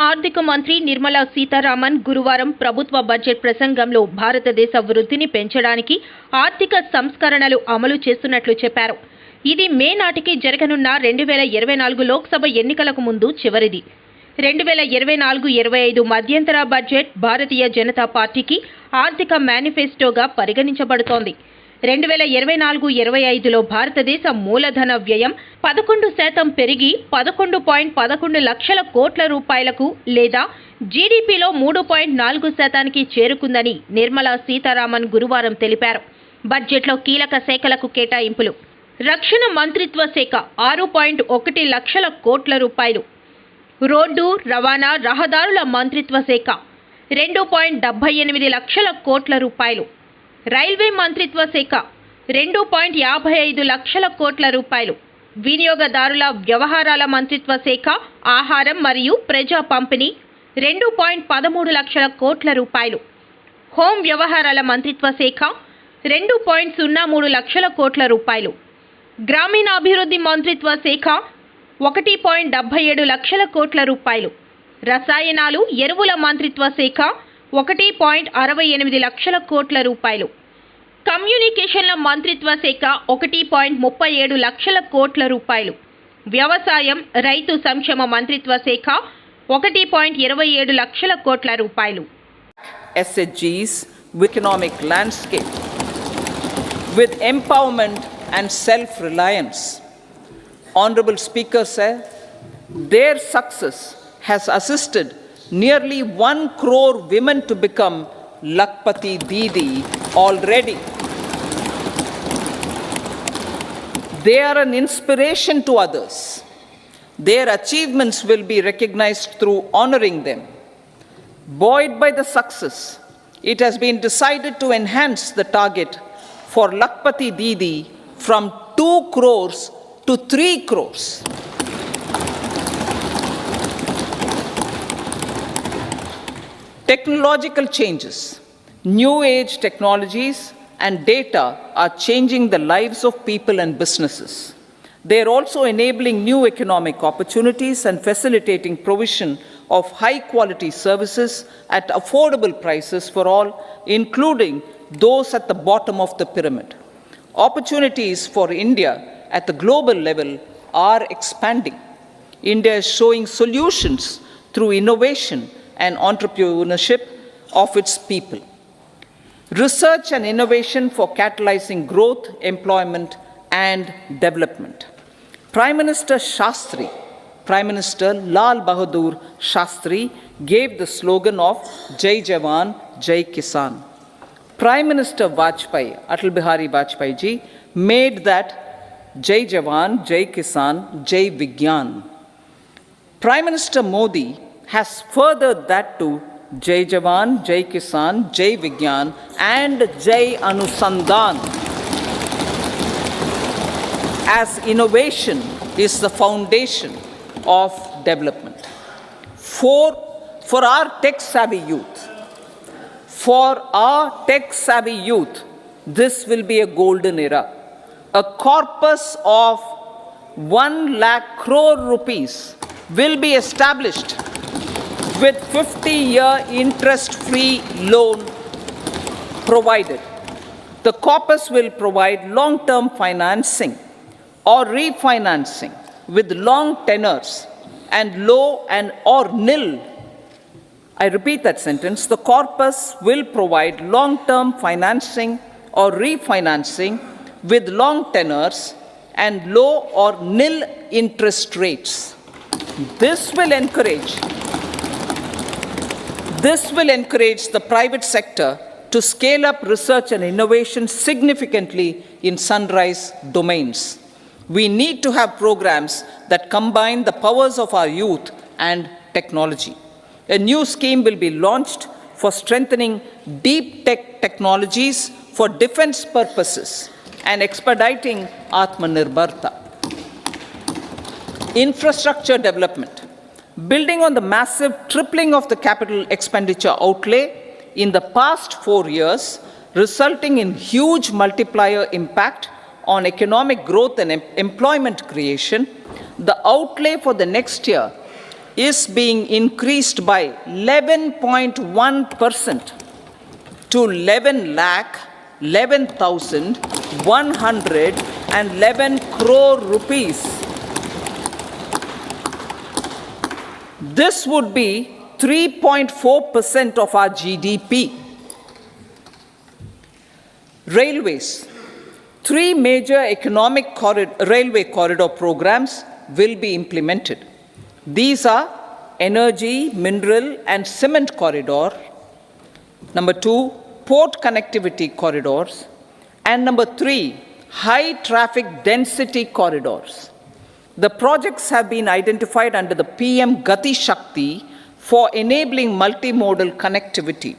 ఆర్థిక మంత్రి నిర్మలా సీతారామన్ గురువారం ప్రభుత్వ బడ్జెట్ ప్రసంగంలో భారతదేశ వృద్ధిని పెంచడానికి ఆర్థిక సంస్కరణలు అమలు చేస్తున్నట్లు చెప్పారు. ఇది మే నాటికి జరగనున్న 2024 లోక్సభ ఎన్నికలకు ముందు చివరిది. 2024-25 మధ్యంతర బడ్జెట్ భారతీయ జనతా పార్టీకి ఆర్థిక మేనిఫెస్టోగా పరిగణించబడుతోంది. 2024-25లో భారతదేశ మూలధన వ్యయం 11% పెరిగి 11.11 లక్షల కోట్ల రూపాయలకు లేదా జీడీపీలో 3.4%కి చేరుకుందని నిర్మలా సీతారామన్ గురువారం తెలిపారు. బడ్జెట్లో కీలక శాఖలకు కేటాయింపులు: రక్షణ మంత్రిత్వ శాఖ 6.1 లక్షల కోట్ల రూపాయలు, రోడ్డు రవాణా రహదారుల మంత్రిత్వ శాఖ 2.78 లక్షల కోట్ల రూపాయలు, రైల్వే మంత్రిత్వ శాఖ 2.55 లక్షల కోట్ల రూపాయలు, వినియోగదారుల వ్యవహారాల మంత్రిత్వ శాఖ ఆహారం మరియు ప్రజా పంపిణీ 2.13 లక్షల కోట్ల రూపాయలు, హోం వ్యవహారాల మంత్రిత్వ శాఖ 2.03 లక్షల కోట్ల రూపాయలు, గ్రామీణాభివృద్ధి మంత్రిత్వ శాఖ 1.77 లక్షల కోట్ల రూపాయలు, రసాయనాలు ఎరువుల మంత్రిత్వ శాఖ 1.68 లక్షల కోట్ల రూపాయలు, కమ్యూనికేషన్ల మంత్రిత్వ శాఖ 1.37 లక్షల కోట్ల రూపాయలు, వ్యవసాయం రైతు సంక్షేమ మంత్రిత్వ శాఖ 1.27 లక్షల కోట్ల రూపాయలు. SHG's economic landscape with empowerment and self-reliance. Honorable Speaker sir, their success has assisted nearly 1 crore women to become Lakpati Didi already. They are an inspiration to others. Their achievements will be recognized through honoring them. Buoyed by the success, it has been decided to enhance the target for Lakpati Didi from 2 crores to 3 crores. Technological changes, new age technologies and data are changing the lives of people and businesses. They are also enabling new economic opportunities and facilitating provision of high quality services at affordable prices for all, including those at the bottom of the pyramid. Opportunities for India at the global level are expanding. India is showing solutions through innovation and entrepreneurship of its people. Research and innovation for catalyzing growth, employment, and development. Prime Minister Shastri, Prime Minister Lal Bahadur Shastri gave the slogan of Jai Jawan, Jai Kisan. Prime Minister Vajpayee, Atal Bihari Vajpayee ji, made that Jai Jawan, Jai Kisan, Jai Vigyan. Prime Minister Modi has furthered that to Jai Jawan, Jai Kisan, Jai Vigyan and Jai Anusandhan, as innovation is the foundation of development. For our tech-savvy youth, this will be a golden era. A corpus of 1 lakh crore rupees will be established with 50-year interest-free loan provided. The corpus will provide long-term financing or refinancing with long tenors and low and or nil. I repeat that sentence. The corpus will provide long-term financing or refinancing with long tenors and low or nil interest rates. This will encourage the private sector to scale up research and innovation significantly in sunrise domains. We need to have programs that combine the powers of our youth and technology. A new scheme will be launched for strengthening deep tech technologies for defense purposes and expediting Atmanirbharta. Infrastructure development. Building on the massive tripling of the capital expenditure outlay in the past 4 years, resulting in huge multiplier impact on economic growth and employment creation, the outlay for the next year is being increased by 11.1% to 11,111 crore rupees. This would be 3.4% of our GDP. Railways. 3 major railway corridor programs will be implemented. These are energy, mineral and cement corridor. Number 2, port connectivity corridors. And number 3, high traffic density corridors. The projects have been identified under the PM Gati Shakti for enabling multimodal connectivity.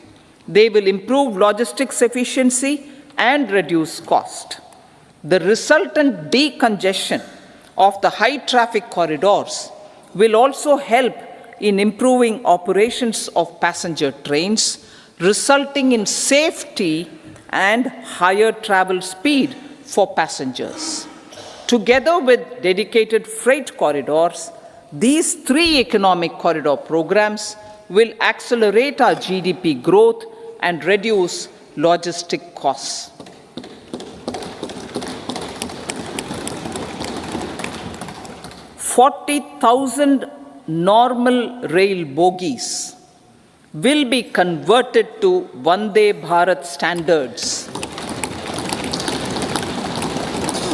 They will improve logistics efficiency and reduce cost. The resultant decongestion of the high traffic corridors will also help in improving operations of passenger trains, resulting in safety and higher travel speed for passengers. Together with dedicated freight corridors, these 3 economic corridor programs will accelerate our GDP growth and reduce logistic costs. 40,000 normal rail bogies will be converted to Vande Bharat standards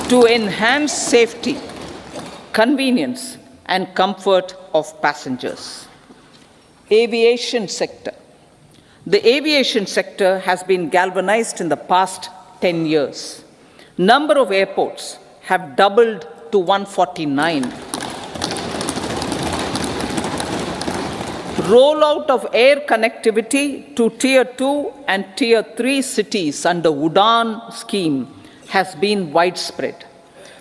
to enhance safety, convenience and comfort of passengers. Aviation sector. The aviation sector has been galvanized in the past 10 years. Number of airports have doubled to 149. Rollout of air connectivity to Tier 2 and Tier 3 cities under UDAN scheme has been widespread.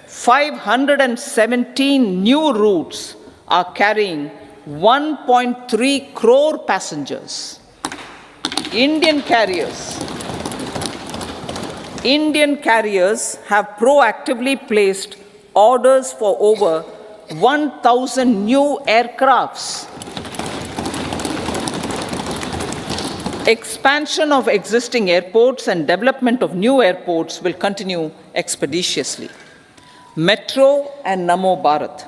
517 new routes are carrying 1.3 crore passengers. Indian carriers have proactively placed orders for over 1,000 new aircrafts. Expansion of existing airports and development of new airports will continue expeditiously. Metro and Namo Bharat.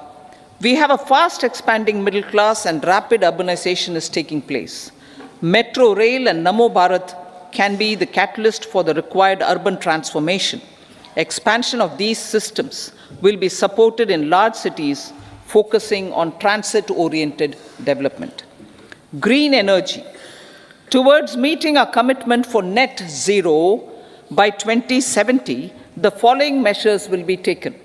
We have a fast expanding middle class and rapid urbanization is taking place. Metro Rail and Namo Bharat can be the catalyst for the required urban transformation. Expansion of these systems will be supported in large cities, focusing on transit-oriented development. Green energy. Towards meeting our commitment for net zero by 2070, the following measures will be taken.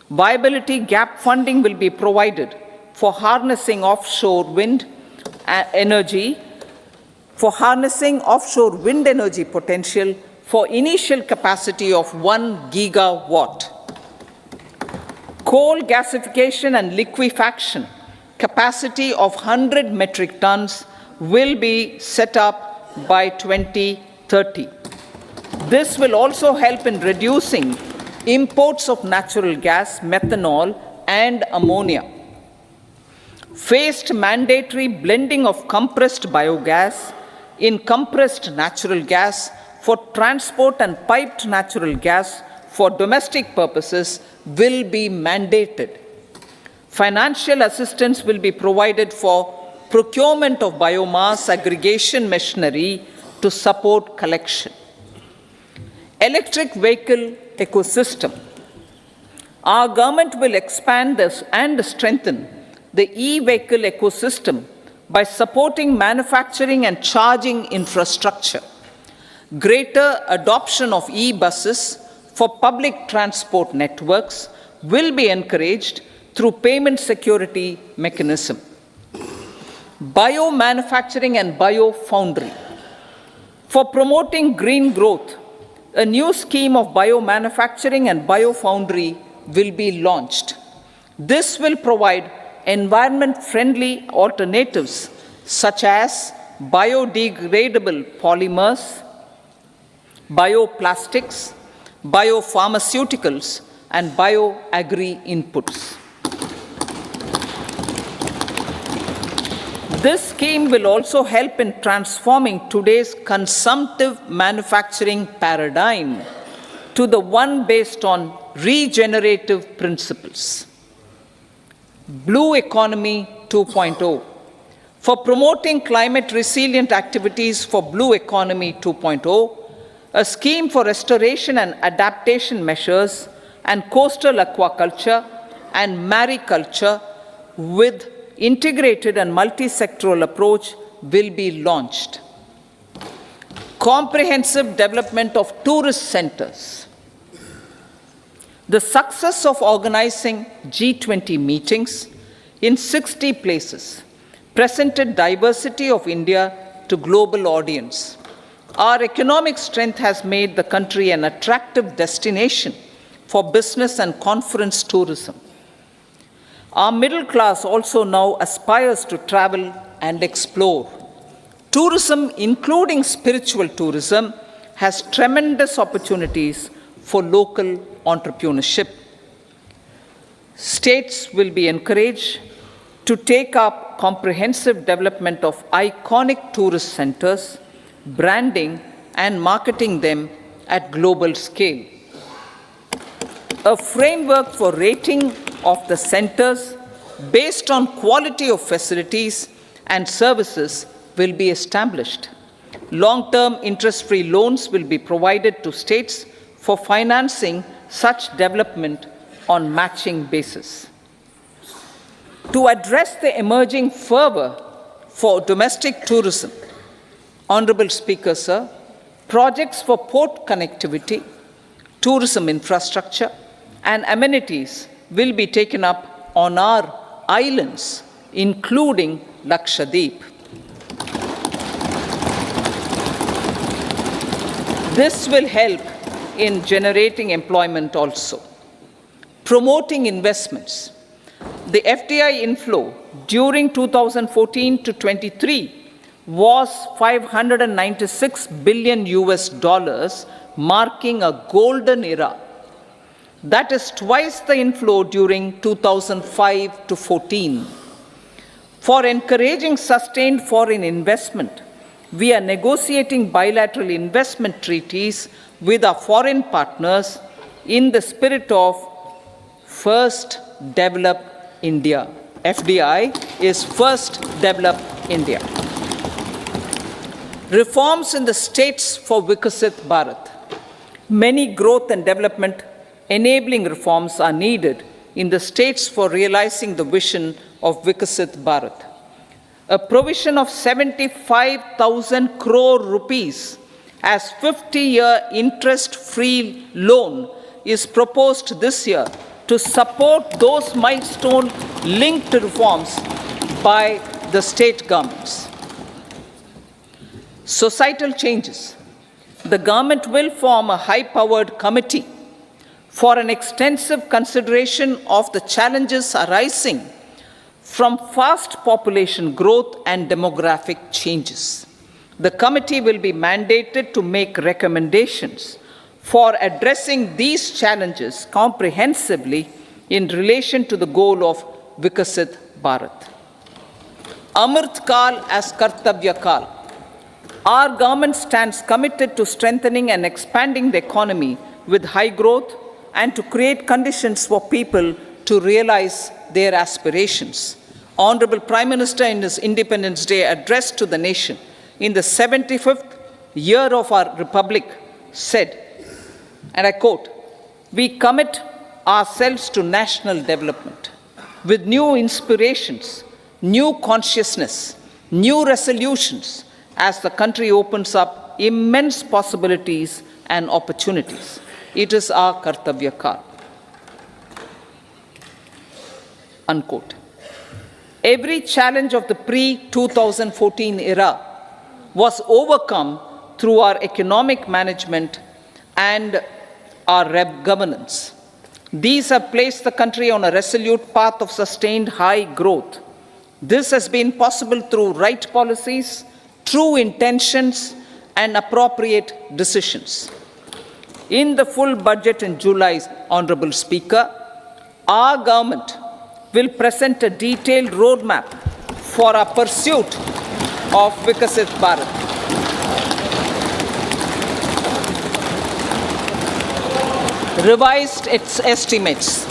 Viability gap funding will be provided for harnessing offshore wind energy potential for initial capacity of 1 gigawatt. Coal gasification and liquefaction capacity of 100 metric tons will be set up by 2030. This will also help in reducing imports of natural gas, methanol, and ammonia. Phased mandatory blending of compressed biogas in compressed natural gas for transport and piped natural gas for domestic purposes will be mandated. Financial assistance will be provided for procurement of biomass aggregation machinery to support collection. Electric vehicle ecosystem. Our government will expand this and strengthen the e-vehicle ecosystem by supporting manufacturing and charging infrastructure. Greater adoption of e-buses for public transport networks will be encouraged through payment security mechanism. Biomanufacturing and biofoundry. For promoting green growth, a new scheme of biomanufacturing and biofoundry will be launched. This will provide environment-friendly alternatives such as biodegradable polymers, bioplastics, biopharmaceuticals, and bioagri inputs. This scheme will also help in transforming today's consumptive manufacturing paradigm to the one based on regenerative principles. Blue Economy 2.0. For promoting climate resilient activities for Blue Economy 2.0, a scheme for restoration and adaptation measures and coastal aquaculture and mariculture with integrated and multi-sectoral approach will be launched. Comprehensive development of tourist centers. The success of organizing G20 meetings in 60 places presented diversity of India to global audience. Our economic strength has made the country an attractive destination for business and conference tourism. Our middle class also now aspires to travel and explore. Tourism, including spiritual tourism, has tremendous opportunities for local entrepreneurship. States will be encouraged to take up comprehensive development of iconic tourist centers, branding and marketing them at global scale. A framework for rating of the centers based on quality of facilities and services will be established. Long-term interest-free loans will be provided to states for financing such development on matching basis. To address the emerging fervor for domestic tourism, Honorable Speaker, sir, projects for port connectivity, tourism infrastructure, and amenities will be taken up on our islands, including Lakshadweep. This will help in generating employment also. Promoting investments. The FDI inflow during 2014 to 23 was $596 billion, marking a golden era. That is twice the inflow during 2005 to 14. For encouraging sustained foreign investment, we are negotiating bilateral investment treaties with our foreign partners in the spirit of First Develop India. FDI is First Develop India. Reforms in the states for Vikasit Bharat. Many growth and development enabling reforms are needed in the states for realizing the vision of Vikasit Bharat. A provision of 75,000 crore rupees as 50-year interest-free loan is proposed this year to support those milestone-linked reforms by the state governments. Societal changes. The government will form a high-powered committee for an extensive consideration of the challenges arising from fast population growth and demographic changes. The committee will be mandated to make recommendations for addressing these challenges comprehensively in relation to the goal of Vikasit Bharat. Amrit Kal as Kartavya Kal. Our government stands committed to strengthening and expanding the economy with high growth and to create conditions for people to realize their aspirations. Honorable Prime Minister in his Independence Day address to the nation in the 75th year of our Republic said, and I quote, "We commit ourselves to national development with new inspirations, new consciousness, new resolutions as the country opens up immense possibilities and opportunities. It is our Kartavya Kal." Unquote. Every challenge of the pre-2014 era was overcome through our economic management and our governance. These have placed the country on a resolute path of sustained high growth. This has been possible through right policies, true intentions, and appropriate decisions. In the full budget in July, Honorable Speaker, our government will present a detailed roadmap for our pursuit of Vikasit Bharat. Revised estimates.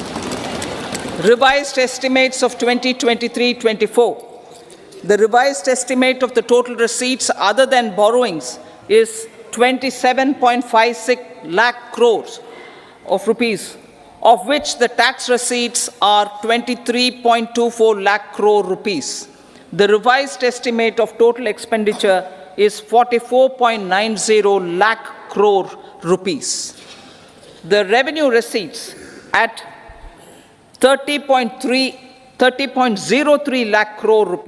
Revised estimates of 2023-24. The revised estimate of the total receipts other than borrowings is 27.56 lakh crores of rupees, of which the tax receipts are 23.24 lakh crore rupees. The revised estimate of total expenditure is 44.90 lakh crore rupees. The revenue receipts at 30.03 lakh crore rupees